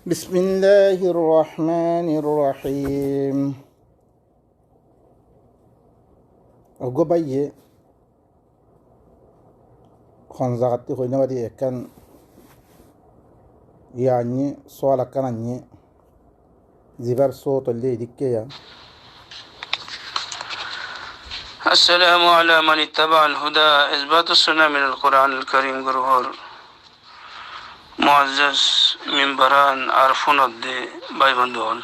بسم الله الرحمن الرحيم. Ogobaye khonzagati khoyna wadi ekan yani swala kananye zibar soto le dikkeya. السلام على من اتبع الهدى إثبات السنة من القرآن الكريم قرور معزز منبران عرفون الدي باي بندول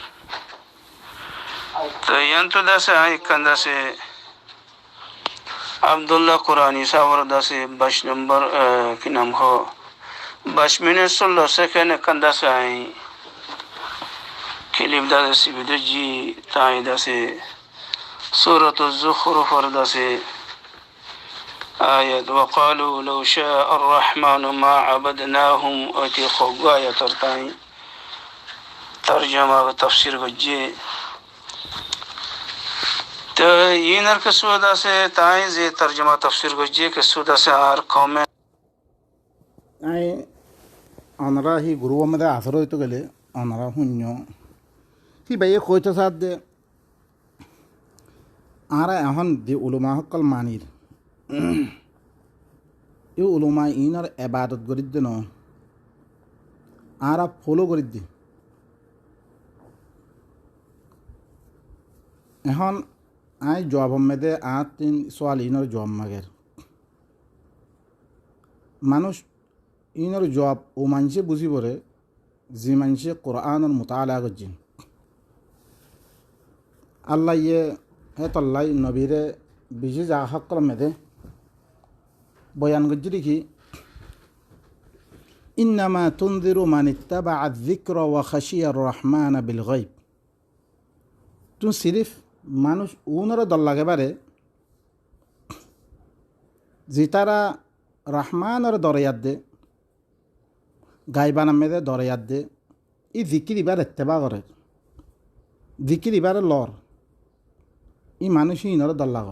تو ينتو داسي هاي كان داسي عبد الله قرآني ساور داسي باش نمبر كنام هو باش من السلو سكن كان داسي هاي كليب داسي بدجي تاي داسي سورة الزخرف داسي آية وقالوا لو شاء الرحمن ما عبدناهم أتي خقايا ترتاي ترجمة وتفسير وجه ينر كسودا سے تاي زي ترجمة تفسير وجه كسودا سے آر قوم Ay anarahi guruwa mada asaro ito gale anara hunyo hi baye khoyta sadde ara ahon di ulama haqqal manir এই উলমা inner এবাদত করিদ্দে ন আরা follow করিদ্দে এখন I জবাব মেদে তিন সোয়াল inner জবাব মাগের মানুষ inner জবাব ও মানুষে বুঝি পড়ে যে মানুষে কোরআনের মোতালা করছেন আল্লাহ ইয়ে হেতল্লাই নবীরে বেশি যা হক মেদে বয়ান করছি দেখি ইন্নামা তুনদিরু মান ইত্তাবা আয-যিকর ওয়া খাশিয়ার রহমান বিল গায়ব তুই সিরিফ মানুষ উনরে দল লাগেবারে যে তারা রহমানের দরয়াত দে গাইবান মেদে দরয়াত দে ই জিকির ইবার ইত্তেবা করে জিকির ইবারে লর ই মানুষই ইনরে দল লাগ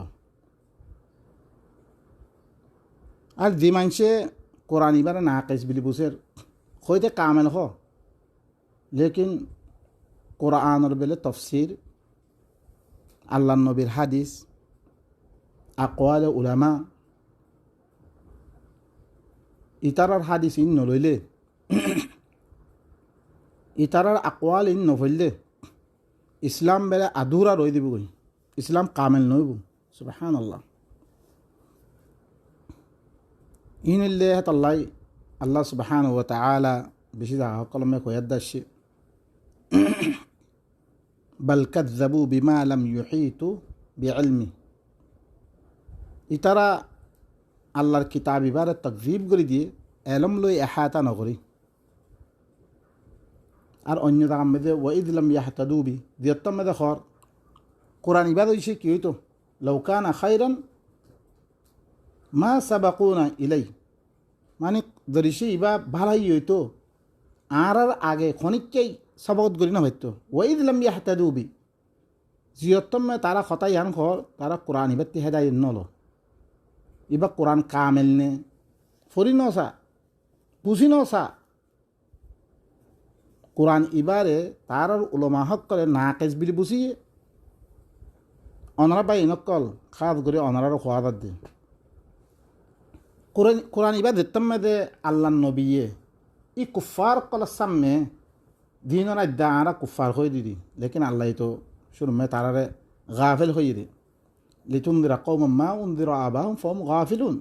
আর যে মানুষে কোরআন ইবারে না কেস বিলি বুঝের হইতে কামেল হ লেকিন কোরআনের বেলে তফসির আল্লাহ নবীর হাদিস আকওয়াল উলামা ইতারার হাদিস ইন নলইলে ইতারার আকওয়াল ইন নফইলে ইসলাম বেলে আধুরা রই দিব গই ইসলাম কামেল নইব সুবহানাল্লাহ إن الله تالله الله سبحانه وتعالى بشدة قلمه ويدش بل كذبوا بما لم يحيطوا بعلمه إترى الله الكتاب بار التكذيب قري دي علم لو إحاطة نغري আর অন্য দাম মেদে ওয়াইদ লাম ইয়াহতাদু বি দিয়ত্তম মেদে খর কোরআন ইবাদ হইছে কি হইতো লাউ কানা খায়রান মা সাবাকুনা ইলাই মানে দরিশে ইবা ভালাই হইতো আর আগে খনিককেই সবকত করি না হইতো ওয়াইদ লাম ইয়াহতাদু বি জিয়ত্তম তারা খতাই আন খর তারা কোরআন ইবাতি হেদায়েত নলো ইবা কোরআন কামেল নে ফরি নসা বুঝি নসা কোরআন ইবারে তার উলমা হক করে না কেস বিলি বুঝিয়ে অনারা বাই নকল খাদ করে অনারার খোয়াদার দিয়ে কোরআন ইবাদ দিত্তমে আল্লাহ নবীয়ে ই কুফার কল সামনে দিনরা দাঁড়া কুফার হয়ে দিদি লেকিন আল্লাহ তো শুরু মে তারারে গাফিল হয়ে দি লিতুনদিরা কওমান মা উনদিরা আবাহুম ফাহুম গাফিলুন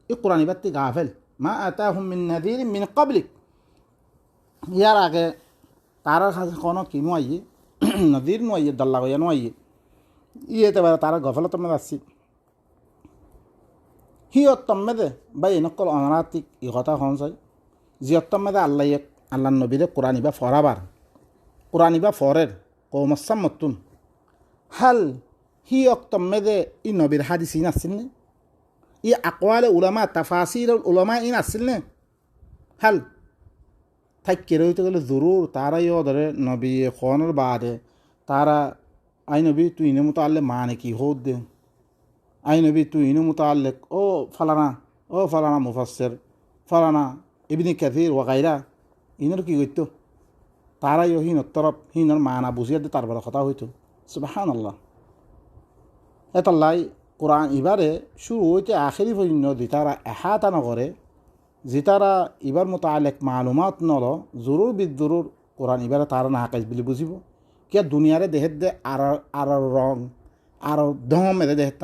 ই কোরআন ইবাদ তি গাফিল মা আতাহুম মিন নাযীরিন মিন ক্বাবলিক ইয়ার আগে তারার কাছে কোনো কিনো আইয়ে নদীর নো আইয়ে দল্লা গয়া নো আইয়ে ইয়েতে বারে তারা গফলতম আসছি হিয়ত্তম মেদে বা এনেকল অনারাতিক ই কথা সঞ্চয় জিয়ত্তম মেদে আল্লাহ নবীরে কোরআন ইবা ফরাবার কোরআন ইবা ফরের কৌমসাম মতুন হাল হি অক্তম মেদে ই নবীর হাদিস ইন আসছিল নে ই আকওয়ালে উলামা তাফাসির উলামা ইন আসছিল নে হাল থাইকে রইতে গেলে জরুর তারাই ধরে নবী খনের বাদে তারা আই নবী তুই ইনে মতো আল্লে মানে কি হোদ দে আই নবী তুই ইনু মুতাল্লিক ও ফালানা মুফাসসির ফালানা ইবনে কাসির ওয়া গায়রা ইনের কি করতো তারাইও হিনর তরফ হিনর মানা বুঝিয়ে দিয়ে তারপরে কথা হইতো সুবহানাল্লাহ। এতাল্লাই কোরআন ইবারে শুরু হইতে আখেরি পর্যন্ত দিতারা এহাতা নগরে যেতারা ইবার মতো আলেক মালুমাত নল জরুর বিদুরুর কোরআন ইবারে তারা না হাকাইজ বুলি বুঝিব কিয়া দুনিয়ারে দেহের দে আর রং আর দম মেরে দেহের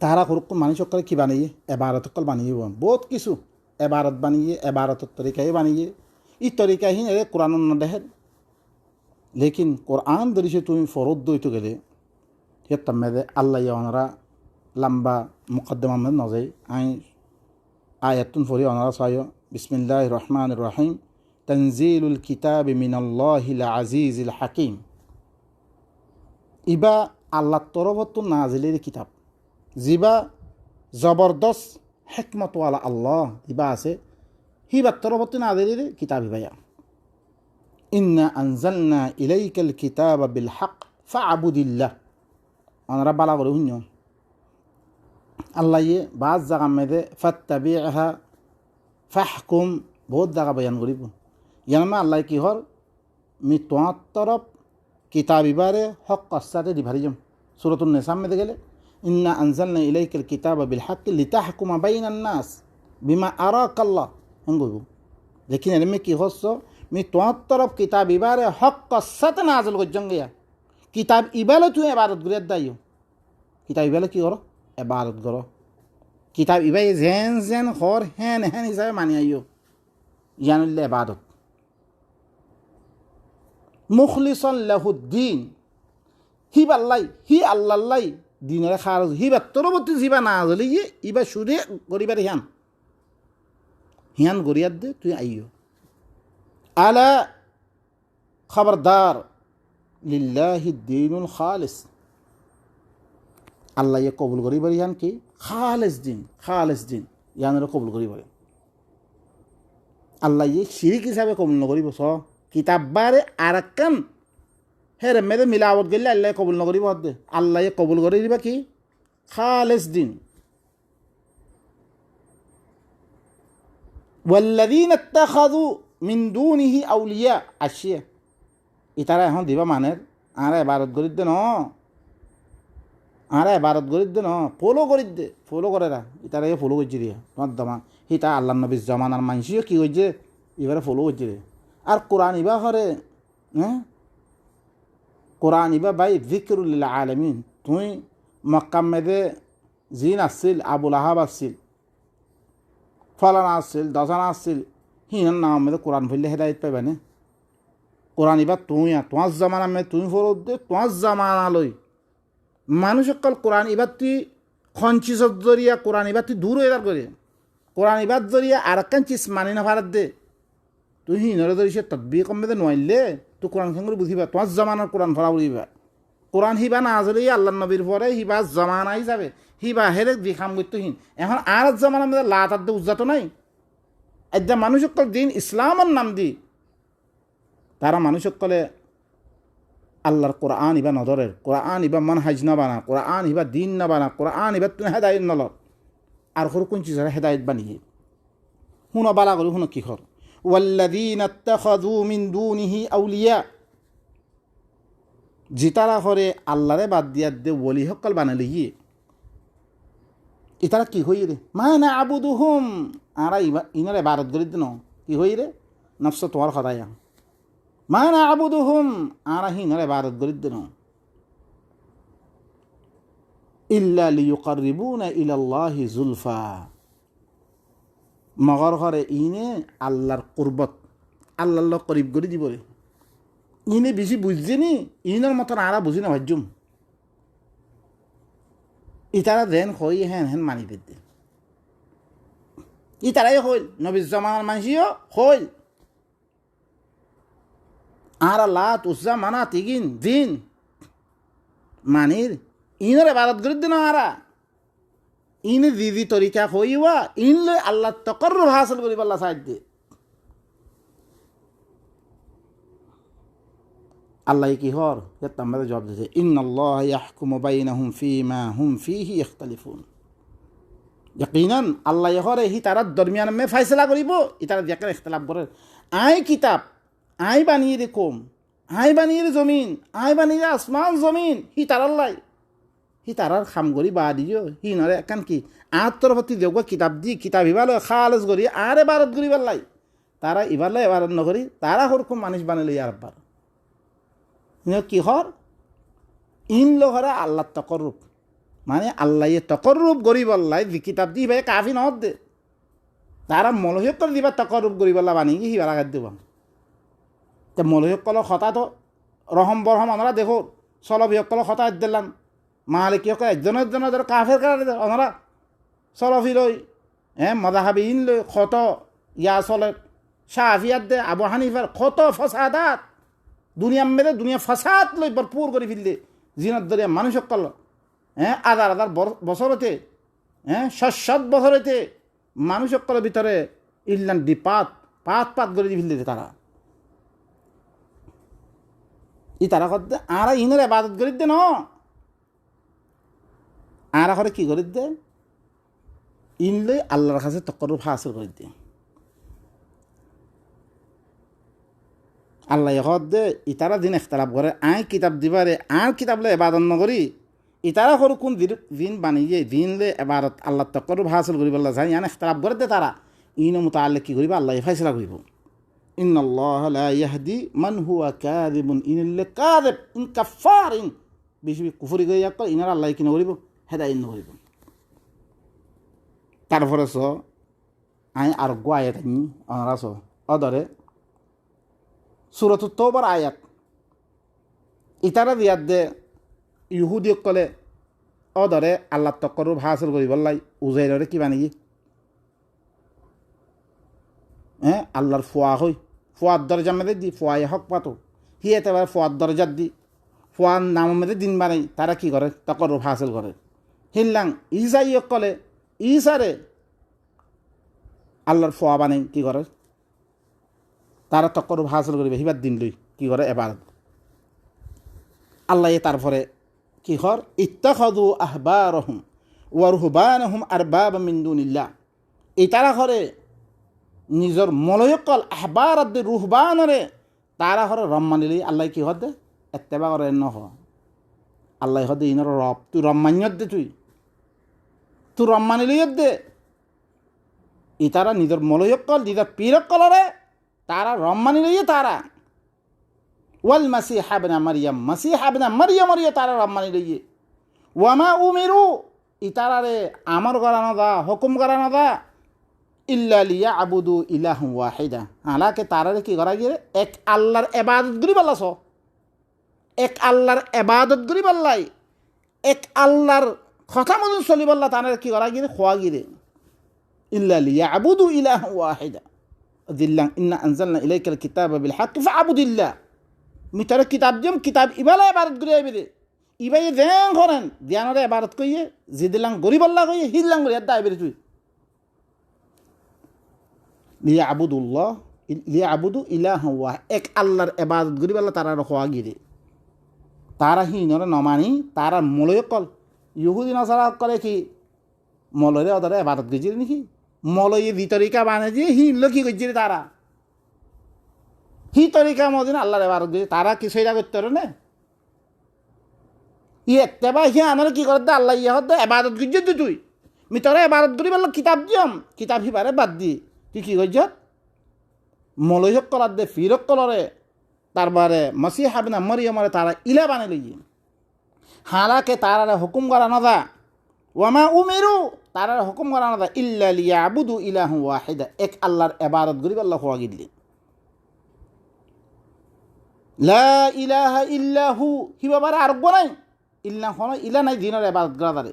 তারা করুক মানুষ সকলে কি বানিয়ে এবারত কল বানিয়ে বহুত কিছু এবারত বানিয়ে এবারতর তরিকায় বানিয়ে ই তরিকাহীন এর কোরআন দেহের লেকিন কোরআন ধরিছে তুমি ফরদ দইতে গেলে হেতাম মেদে আল্লাহ ওনারা লম্বা মুকদ্দমা মেদ নজাই আই আয়াতুন ফরি ওনারা সায় বিসমিল্লাহির রহমানির রহিম তানজিলুল কিতাবি মিনাল্লাহিল আজিজিল হাকিম। ইবা আল্লাহর তরফত নাজিলের কিতাব জিবা জবরদস্ত হেকমতওয়ালা আল্লাহ ইবা আছে হিবার তরফত নাজিলের কিতাব ইবায়া ইন্না আনজালনা ইলাইকাল কিতাবা বিল হক ফাআবুদিল্লাহ। ওনারা বালা করে শুনিও আল্লাহ বাজ জায়গা মেদে ফাত্তাবিহা ফাহকুম বহুত জায়গা বয়ান করিব ইয়ানমা আল্লাহ কি হর মি তোমার তরফ কিতাব ইবারে হক কসাতে দিভারি যাম সূরাতুন নিসা মেদে গেলে ইন্না আনজালনা ইলাইকাল কিতাবা বিল হক লিতাহকুমা বাইনান নাস বিমা আরাকাল্লাহ হঙ্গব। লেকিন এর মে কি হচ্ছ মি তোমার তরফ কিতাব ইবারে হক কসাতে নাজল করজং গিয়া কিতাব ইবালে তুই এবারত গুরিয়াত দাইও কিতাব ইবালে কি করো এবারত করো কিতাব ইবাই যেন যেন হর হেন হেন হিসাবে মানি আইও ইয়ানুল্লাহ এবাদত মুখলিসন লাহুদ্দিন হি বাল্লাই হি আল্লাহ্লাই দিনের খারজ হি বাত্তরবর্তী জিবা না হলে ইবা সুরে গরিবার হিয়ান গরিয়াত দে তুই আইও আলা খবরদার লিল্লাহি দ্বীনুল খালিস আল্লাহ কবুল করিবার ইয়ান কি খালেস দিন ইয়ানের কবুল করিব আল্লাহ শিরিক হিসাবে কবুল নকরিব স কিতাব বারে আর কাম হেরে মেরে মিলাওয়াত গেলে আল্লাহ কবুল নকরিব দে আল্লাহ কবুল করে দিবা কি খালেস দিন। ওয়াল্লাযীনা ইত্তাখাযু মিন দুনিহি আউলিয়া আসিয়া ইতারা এখন দিবা মানের আর ইবাদত করি দে ন আর ইবাদত করি দে ন ফলো করি দে ফলো করে রা ইতারা ফলো করছি দিয়া তোমার দমা হিতা আল্লাহ নবীর জমানার মানুষও কি হয়েছে এবারে ফলো করছি রে আর কোরআন ইবা করে হ্যাঁ কোরআন ইবা ভাই যিকরুল আলামিন তুই মক্কা মেদে জিন আসছিল আবুল আহাব আসছিল ফলানা আসছিল দশানা আসছিল হিনার নাম মেদে কোরআন ফেললে হেদায়ত পাইবে না কোরআন ইবা তুই তোমার জমানা মে তুমি ফলো দে তোমার জমানা লই মানুষ অকল কোরআন ইবার তুই খঞ্চিসর জরিয়া কোরআন ইবার তুই দূর হয়ে করে কোরআন ইবার জরিয়া আর একখান চিজ মানি না ভারত দে তুই হিনরে ধরিছে তদ্বি কমবে নোৱাৰিলে তুই কোরআন খাঙ্গুর বুঝিবা তোমার জমানার কোরআন ফলা বুঝিবা কোরআন হিবা না আজলে আল্লাহ নবীর পরে হিবা জমানা হিসাবে হিবা হেরে দিখাম করতো হিন এখন আর জমানার মধ্যে লাতার দে উজ্জাত নাই একদম মানুষ অকল দিন ইসলামের নাম দি তারা মানুষ সকলে আল্লাহর কোরআন ইবা নদরের কোরআন ইবা মানহাজ না বানা কোরআন ইবা দিন না বানা কোরআন ইবা তুমি হেদায়ত নলর আর সৰু কোন চিজের হেদায়ত বানিয়ে শুনো বালা করি শুনো কি কর ওয়াল্লাযীনা ইত্তাখাযু মিন দুনিহি আউলিয়া জিতারা করে আল্লাহরে বাদ দিয়া দে ওলি সকল বানালে ইতারা কি হই রে মা না আবুদুহুম আরা ইনারে ইবাদত করি দেন কি হই রে নফস তোমার খদায়া মা না আবুদুহুম আরা হিনারে ইবাদত করি দেন ইল্লা লিয়ুকাররিবুনা ইলাল্লাহি যুলফা মগর ঘরে ইনে আল্লাহর কুরবত আল্লাহর করিব করে দিব রে ইনে বেশি বুঝছে নি ইনের মতন আরা বুঝি না ভাজ্যুম ইতারা দেন হই হেন হেন মানি দিতে ইতারাই হইল নবীর জামানার মানুষও হইল আর লাত উজ্জা মানা তিগিন দিন মানির ইনের ইবাদত করে দিন আরা ইন দিদি তরিকা হইবা ইন লই আল্লাহ তকর্রুব হাসিল করিব আল্লাহ সাহায্য আল্লাহ কি হর আমরা জবাব দিয়েছে ইন্নাল্লাহ ইয়াহকুমু বাইনাহুম ফীমা হুম ফীহি ইখতালিফুন ইয়াকিনান আল্লাহ হরে হি তারা দরমিয়ান মে ফয়সালা করিব ই তারা দেখে ইখতিলাফ করে আই কিতাব আই বানিয়ে দে কম, আই বানিয়ে দে জমিন, আই বানিয়ে দে আসমান জমিন, হি তারার লাই, হি তারার খাম করি বা দিও হি নরে একান কি আর তরফতি যোগ কিতাব দি কিতাব ইবাল খালেজ করি আর এবারত করি লাই তারা ইবাল এবারত নকরি তারা হরকম মানুষ বানাইলে আর বার কি হর ইন লোহরা আল্লাহ তকরূপ মানে আল্লাহ তকরূপ গরিব আল্লাহ কিতাব দি ভাই কাফি নহত দে তারা মলহিক করে দিবা তকরূপ গরিব আল্লাহ বানিয়ে হিবার আঘাত দিব তে মলহিক কল হতা তো রহম বরহম আমরা দেখো সলভিয়ক কল হতা দিলাম মালিকীয় একজনের কাফের কারণে ওনারা সলফি লই মদাহাবি ইন লই ক্ষত ইয়া চলে শাহিয়াত দে আবু হানিফার ক্ষত ফসাদাত দুনিয়া মেরে দুনিয়া ফসাদ লই ভরপুর করে ফেললে জিনত দরিয়া মানুষ সকল আধার বছরতে শত বছরতে মানুষ সকলের ভিতরে ইল্লান দি পাত করে ফেললে তারা ই তারা করতে আর ইনের আবাদত করি দে ন আর করে কি করে দে ইনলে আল্লাহর কাছে তকরুফ হাসিল করে দে আল্লাহ হদ দে ইতারা দিন এখতালাপ করে আয় কিতাব দিবারে আর কিতাবলে এবাদত নকরি ইতারা সরু কোন দিন বানিয়ে দিনলে এবারত আল্লাহ তকরুফ হাসিল করিব আল্লাহ যাই আন এখতালাপ করে দে তারা ইন মুতাআল্লিক কি করিব আল্লাহ ফাইসলা করিব ইন্নাল্লাহ লা ইয়াহদি মান হুয়া কাযিবুন ইনিল্লা কাযিব ইন কাফারিন বেশি কুফরি গইয়া কল ইনার আল্লাহ কি নকরিব হেদায়েত নকরিব তারপরে স আই আর গোয়ায়ত নি অনারাস অদরে সূরাতুত তাওবার আয়াত ইতারা দিয়াত দে ইহুদি কলে অদরে আল্লাহ তকরুব হাসিল করিব আল্লাহ উজাইরে কি বানিয়ে আল্লাহর ফুয়া হই ফুয়ার দরজা মেরে দি ফুয়াই হক পাতো হি এতেবার ফুয়ার দরজার দি ফুয়ার নাম মেরে দিন বানাই তারা কি করে তকরুব হাসিল করে হিল্লাং ইসাই কলে ইসারে আল্লাহর ফুয়া বানাই কি করে তারা তকরুব হাসিল করিবে হিবার দিন লই কি করে এবার আল্লাহ তারপরে কি হর ইত্তাখাযু আহবারহুম ওয়া রুহবানহুম আরবাবা মিন দুনিল্লাহ এই তারা করে নিজর মলয়কল আহবার দে রুহবানরে তারা হরে রম্মানিলি আল্লাহ কি হদে এত্তেবা করে ন হ আল্লাহ হদে ইনর রব তুই রম্মানিয়ত দে তুই রম্মানিলিয়ত দে ই তারা নিজর মলয়কল নিজর পীরকলরে তারা রম্মানিলিয়ে তারা ওয়াল মাসিহ ইবনে মারইয়াম তারা রম্মানিলিয়ে ওয়ামা উমিরু ই তারারে আমর করানো দা হুকুম করানো দা ইল্লা লিয়াবুদু ইলাহা ওয়াহিদা হালাকে তারারে কি করা গিয়ে এক আল্লাহর ইবাদত করি বললাছ এক আল্লাহর ইবাদত করি বললাই এক আল্লাহর কথা মতন চলি বললা তারারে কি করা গিয়ে খোয়া গিয়ে ইল্লা লিয়াবুদু ইলাহা ওয়াহিদা দিল্লাহ ইন্না আনজালনা ইলাইকাল কিতাবা বিল হক ফাআবুদিল্লাহ মিটারে কিতাব দিম কিতাব ইবালা ইবাদত করি আইবে ইবাই দেন করেন ধ্যানরে ইবাদত কইয়ে জিদিলাং গরিব আল্লাহ কইয়ে হিল্লাং করি আদা আইবে তুই লিয়াবুদু ইলাহা ওয়াহিদ এক আল্লাহর ইবাদত করি বললা তারা খোয়া গিয়ে তারা হিনরে নমানি তারা মলয় কল ইহুদি নাসারা করে কি মলরে ওদের ইবাদত গেছিল নাকি মলয়ে ভিতরিকা বানে দিয়ে হিনলো কি করছিল তারা হি তরিকা মদিন আল্লাহর ইবাদত গেছে তারা কি সেইটা করতে পারে না ই একটাবা হি আনারে কি করতে আল্লাহ ইয়ে হতে ইবাদত গেছিস তুই মিতরে ইবাদত করি বললা কিতাব দিয়ম কিতাব হিবারে বাদ দি তুই কি করছ মলয়ক কলার দে ফিরক কলরে তারপরে মসিহ ইবনে মারইয়ামরে তারা ইলা বানাই লই হালাকে তারারে হুকুম করা না দা ওয়ামা উমিরু তারারে হুকুম করা না দা ইল্লা লিয়াবুদু ইলাহা ওয়াহিদা এক আল্লাহর ইবাদত করি আল্লাহ হওয়া গিলি লা ইলাহা ইল্লাহু হিবাবার আর নাই ইল্লা হন ইলা নাই দিনের ইবাদত করা দারে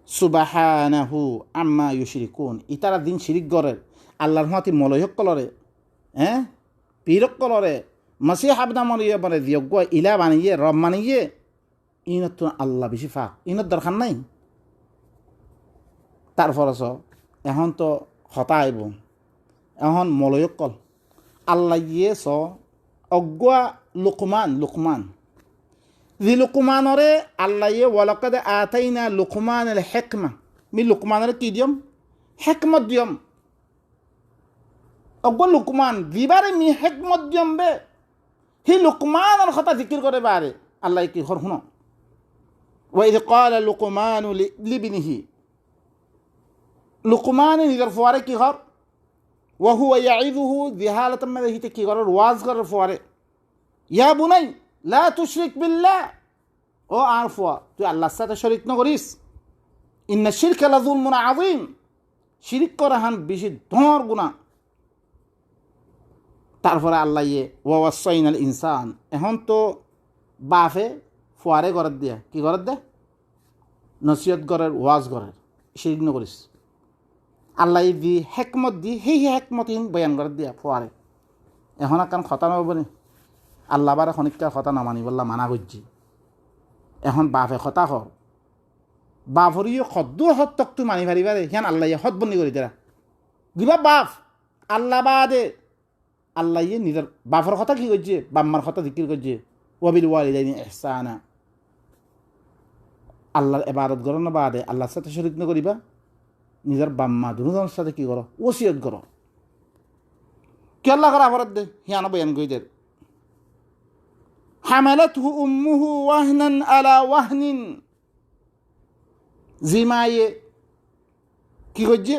সুবহানাহু আম্মা ইউশরিকুন ইতারা দিন শিরিক করে আল্লাহর হাতি মলয়ক কলরে পীরক কলরে মসিহ ইবনে মারইয়ামরে দিয়গ ইলা বানিয়ে রব বানিয়ে ইনত আল্লাহ বেশি ফাক ইনত দরকার নাই তারপর এখন তো হতা আইব এখন মলয়ক কল আল্লাহ ইয়ে স অজ্ঞা লুকমান জি লুকমানরে আল্লাহ ওয়ালাকাদ আতাইনা লুকমানাল হিকমা মি লুকমানরে কি দিয়ম হিকমত দিয়ম অজ্ঞ লুকমান দিবারে মি হেকমত জমবে হি লুকমানের কথা জিকির করে বারে আল্লাহ কি হর শুনো ওয়াইদ ক্বালা লুকমানু লিবনিহি লুকমান নিজের ফুয়ারে কি হর ওয়াহুয়া ইয়াইদুহু দিহালাতাম মে হিতে কি করে ওয়াজ করে ফুয়ারে ইয়া বুনাই লা তুশরিক বিল্লাহ ও আর ফুয়া তুই আল্লাহর সাথে শরীক ন করিস ইন্না শিরকা লাযুলমুন আযীম শিরিক করা হান বেশি ধর গুনাহ তারপরে আল্লাহ ইয়ে ওয়াসাইনাল ইনসান এখন তো বাফে ফুয়ারে ঘরের দিয়া কি ঘরের দে নসিহত ঘরের ওয়াজ ঘরের শিরিক ন করিস আল্লাহ দি হেকমত দি সেই হেকমতহীন বয়ান ঘরের দিয়া ফুয়ারে এখন কারণ খতা নবনি আল্লাহ বারে খনিকার কথা নামানি বললা মানা করছি এখন বাপে কথা কর বাপরিও সদ্দুর হত তক তুই মানি পারিবারে সিয়ান আল্লাহ হত বন্দি করি তারা দিবা বাপ আল্লাহ বাদে আল্লাহ নিজের বাপর কথা কি করছে বাম্মার কথা জিকির করছে ওয়াবিল ওয়ালিদাইনি ইহসানা আল্লাহর ইবাদত করো না বাদে আল্লাহর সাথে শরীক না করিবা নিজের বাম্মা দুজনের সাথে কি করো ওসিয়ত করো কি আল্লাহ করা অপরাধ দে হিয়ানো বয়ান কই দে হামালাতহু উম্মুহু ওয়াহনান আলা ওয়াহনিন জিমায়ে কি করছে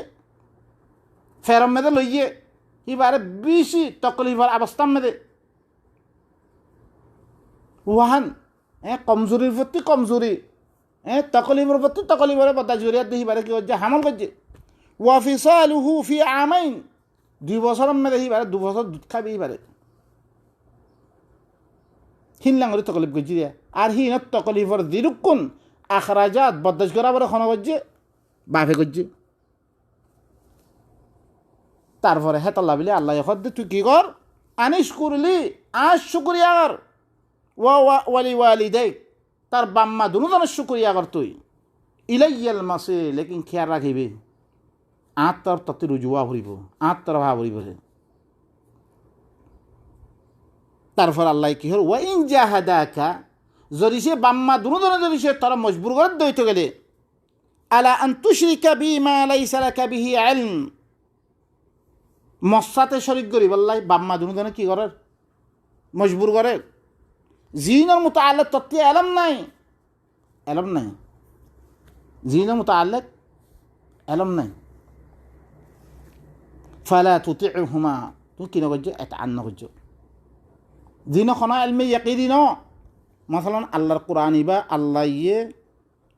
ফেরম মেদে লইয়ে এবারে বেশি তকলিফের অবস্থা মেদে ওয়াহান কমজোরির প্রতি কমজোরি তকলিফের প্রতি তকলিফের বদা জুরিয়াত দিয়ে এবারে কি করছে হামল করছে ওয়াফিসালুহু ফি আমাইন 2 বছর মেদে এবারে 2 বছর দুধ খাবি এবারে হিনলাঙ্গরি তকলিফ করছি দিয়া আর হিনত তকলিফের দিরুকুন আখরাজাত বদাস করা বলে ক্ষণ করছে বাফে করছে তারপরে হেতল্লা বলে আল্লাহ হদ তুই কি কর আনিস করলি আজ শুক্রিয়া কর ওয়ালি ওয়ালি দেখ তার বাম্মা দুজনের শুক্রিয়া কর তুই ইলাইয়াল মাসে লেকিন খেয়াল রাখিবি আত্মার তত্ত্বে রুজুয়া ভরিব আত্মার ভাব ভরিব তারপর আল্লাহ কি হল ওয়াইন জাহাদাকা যদি সে বাম্মা দুজনে যদি সে তারা মজবুর করে দইতে গেলে আলা আন তুশরিকা বিমা লাইসা লাকা বিহি ইলম মসাতে শরিক করি বললাই বাম্মা দুজনে কি করে মজবুর করে জিনের মুতাআল্লিক তত্ত্বে এলম নাই জিনের মুতাআল্লিক এলম নাই ফালা তুতিউহুমা তুই কি নগজ্জ এতাআন নগজ্জ জিন খনা ইলমে ইয়াকিনি ন মাসালান আল্লাহর কোরআন ইবা আল্লাহ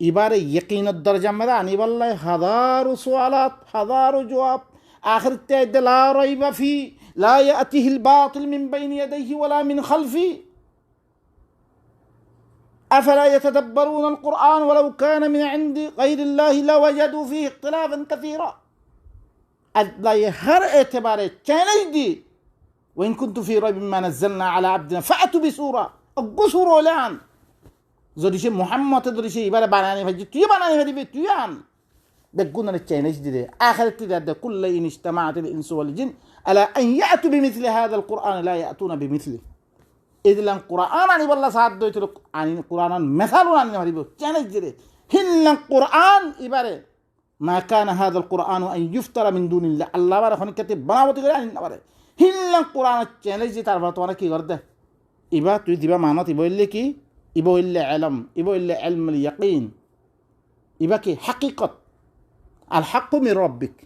ইবারে ইয়াকিনের দরজা মেরা আনিবাল্লাহ হাজারো সুআলাত হাজারো জবাব آخر التعد لا ريب فيه لا يأتيه الباطل من بين يديه ولا من خلفه أفلا يتدبرون القرآن ولو كان من عند غير الله لوجدوا فيه اختلافا كثيرا الله هر اعتباره چانج دي وإن كنت في ريب مما نزلنا على عبدنا فأتوا بسورة أقصروا لعن زودي شيء محمد زودي شيء يبقى بناني فجي تيو بناني فجي تيو عن بقولنا التشينج دي آخر التداد كل إن اجتمعت الإنس والجن ألا أن يأتوا بمثل هذا القرآن لا يأتون بمثله إذا لن قرآن عن والله سعد دويت عن القرآن مثال عن هريبو تشينج دي هل القرآن إبارة ما كان هذا القرآن أن يفتر من دون الله الله بارك هني كتب بناوتي غير عن بارة هل القرآن تشينج دي تعرف توانا كي غرده إبا توي دبا معنات إبا اللي كي إبا اللي علم إبا اللي علم اليقين إبا كي حقيقة الحق من ربك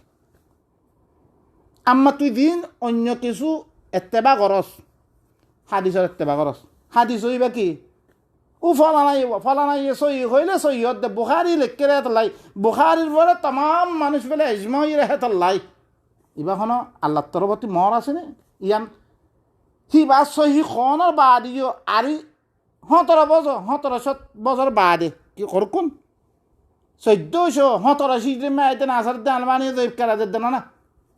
أما تدين أن يكسو اتباع غرس حديث اتباع غرس حديث يبكي وفلانا يسوي خيله سوي يد بخاري لكرة الله بخاري الورا تمام منش بلا إجماع يرهت الله يبقى هنا الله تربطي موراسني يان هي بس سوي خانر بعدي يو أري هان ترى شت بازار بعده كي خركون 1480 মেয়েতে নাসার দিয়ে আলমানি জৈব করা যেত না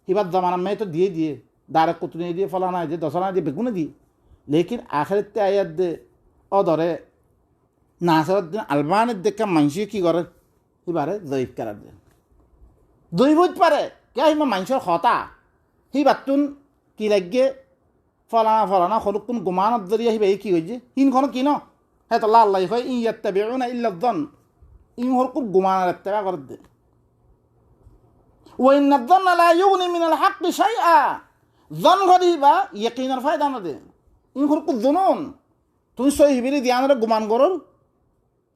এবার জমানা মেয়ে তো দিয়ে দাঁড়া কুতুনি দিয়ে ফলানা দিয়ে দশনা দিয়ে বেগুনে দিয়ে লেকিন আখেরতে আয়াত দে ও ধরে নাসার দিন আলমানির দেখে মানুষে কি করে এবারে জৈব করা দিয়ে জৈব হইতে পারে কে হিমা মানুষের হতা সেই বাতুন কি লাগে ফলানা সরুকুন গুমানত জরিয়া হিবা কি হয়েছে হিনখন কি ন হ্যাঁ তো আল্লাহ হয় ইয়াত্তাবিউনা ইল্লা যন ইমহর খুব গুমানার একটা করে দে ওয়াইন নাযন্না লা ইউগনি মিনাল হাক্কি শাইআ জন ঘড়ি বা ইয়কিনের ফায়দা না দে ইন হরকু জনুন তুই সই হিবিরি দিয়ানরে গুমান করর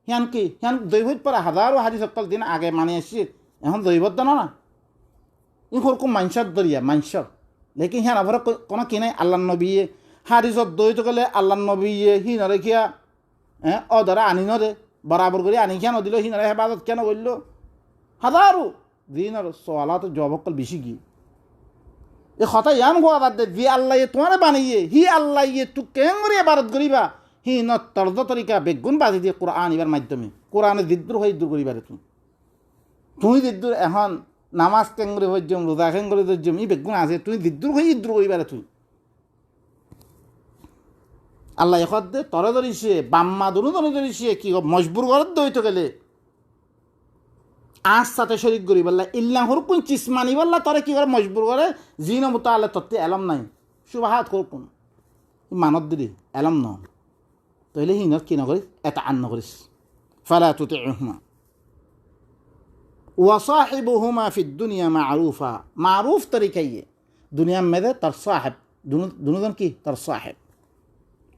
হিয়ান কি হিয়ান দৈবত পরে হাজারো হাদিস অক্কল দিন আগে মানে আসি এখন দৈবত দানা না ইন হরকু মানসার দরিয়া মানসর লেকিন হিয়ান আবার কোনো কি নাই আল্লাহ নবীয়ে হাদিসত দৈত গেলে আল্লাহ নবীয়ে হি নরে খিয়া অদরা আনি নরে বরাবর করে আনি খিয়া নদিল হি নরে হেফাজত কেন করল হাজারো দিন আর সোয়ালাত জবাব অক্কল বেশি কি এ কথা ইয়ান গোয়া বাদ দে যে আল্লাহ তোমারে বানিয়ে হি আল্লাহ তু কেন করে এবারত করিবা হি ন তর্জ তরিকা বেগুন বাজি দিয়ে কোরআন ইবার মাধ্যমে কোরআনে দিদ্দুর হয়ে দূর করিবারে তুই দিদ্দুর এখন নামাজ কেঙ্গরে হইজম রোজা কেঙ্গরে হইজম ই বেগুন আছে তুই দিদ্দুর হয়ে দূর করিবারে তুই আল্লাহ এখন দে তরে ধরিছে বাম্মা দুনু ধরিছে কি মজবুর ঘরত দইতে গেলে আজ সাথে শরিক করি বললা ইল্লা হরকুন চিসমানি বললা তরে কি করে মজবুর করে জিন মতো আল্লাহ তত্ত্বে এলম নাই সুবাহাত হরকুন মানত দিদি এলম ন তাহলে হিনত কি নকরিস এটা আন্ন করিস ফালা তুতিউহুমা ওয়াসাহিবুহুমা ফিদ দুনিয়া মারুফা মারুফ তরিকাইয়ে দুনিয়া মেদে তার সাহেব দুনুজন কি তার সাহেব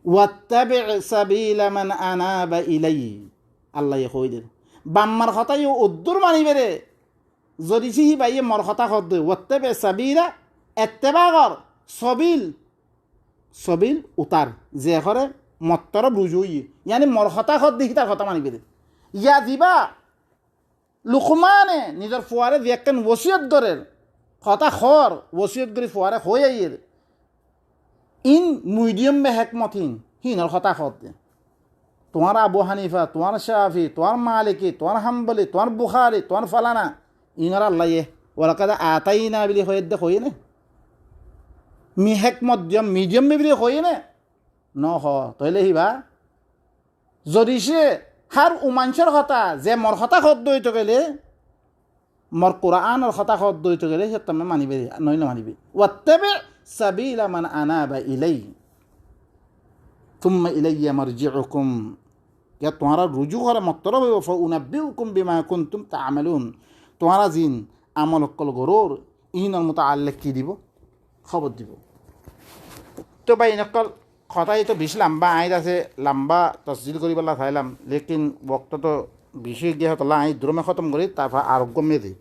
ওয়াত্তাবি সাবিলা মান আনাবা ইলাইহি আল্লাহ কইদের বাম্মার কথা ইউ উদ্দুর মানিবে রে যদি সিহি বাইয়ে মর কথা খদ ওয়াত্তাবি সাবিলা এত্তেবাগর সবিল উতার যে করে মত্তর বুঝুই ইয়ানি মর কথা খদ দেখি তার কথা মানিবে রে ইয়া দিবা লুকমানে নিজের ফুয়ারে যে একখান ওসিয়ত করের কথা খর ওসিয়ত করে ফুয়ারে হয়ে আইয়ের ইন মিডিয়াম মে হেকমতিন হিনর কথা খদ দে তোমার আবু হানিফা তোমার শাফি তোমার মালিকি তোমার হাম্বলি তোমার বুখারি তোমার ফালানা ইনর আল্লাহ ওরা কাদা আতাই না বলি হয়ে দে হয়ে নে মি হেকমত মিডিয়াম মে বলি হয়ে নে ন হ তইলে হিবা যদি সে হার উমাঞ্চর কথা যে মর কথা খদ দইতে গেলে মর কোরআনের কথা খদ দইতে গেলে সে তুমি মানিবে নইলে মানিবে ওয়াত্তাবি সাবিলা মান আনাবা ইলাইহি তুম্মা ইলাইয়া মারজিউকুম क्या तुम्हारा रुजू कर मतलब है फउनब्बिउकुम बिमा कुंतुम ता'मालुन तुम्हारा जिन আমল কল গরুর ইহনের মতো আল্লেখ কি দিব খবর দিব তো ভাই নকল কথাই তো বেশি লম্বা আইত আছে লম্বা তসজিল করি পেলা চাইলাম লেকিন বক্ত তো বেশি গিয়ে হতলা আই দ্রমে খতম করি তারপর আরোগ্য মেয়ে দিই